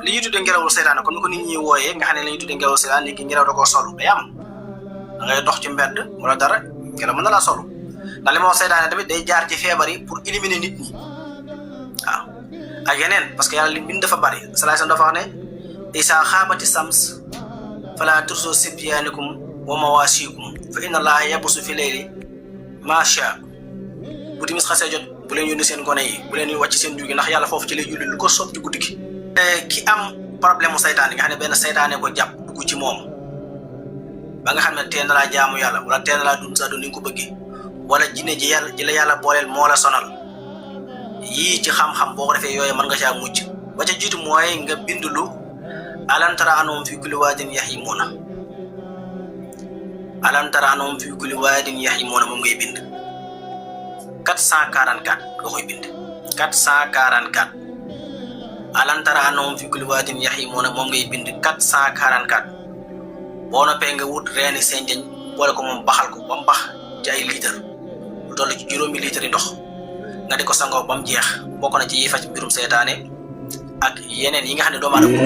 li ñuy tuddee ngelawul seytaane comme ni ko nit ñi wooyee nga xam ne la ñuy tuddee ngelawul seytaane léegi ngelaw da koo solu day am da ngay dox ci mbedd wala dara ngelaw mën na laa solu ndax li ma wax seytaane tamit day jaar ci feebar yi pour éliminer nit ñi waaw ak yeneen parce que yàlla li bind dafa bari salaay dafa wax ne isa xaabati sams fala turso sibyaanikum wa mawasikum fa inna allaha yabusu fi leyli macha bu timis xasee jot bu leen yónni seen gone yi bu leen wàcc seen jur gi ndax yàlla foofu ci lay julli lu ko soob ci guddi gi ki am problème mu saytaane nga xam ne benn saytaane ko jàpp dugg ci moom ba nga xam ne teel na laa jaamu yàlla wala teel na laa dund sa dund ni nga ko bëggee wala jinne ji la yàlla booleel moo la sonal yii ci xam-xam boo ko defee yooyu mën nga caa mucc ba ca jiitu mooy nga bindulu alam tara annahum fi kulli waadin yahimuuna alam tara annahum fi kulli waadin yahimuuna moom ngay bind 444 nga koy bind 444 alam tara annahum fi kulli waadin yahimuuna moom ngay bind 444 boo noppee nga wut reeni senjañ boole ko moom baxal ko ba mu bax ci ay litre lu toll ci 5 litres yi ndox nga di ko sangoo ba mu jeex bokk na ci yi faj mbirum seytaane ak yeneen yi nga xam ne doomu aadama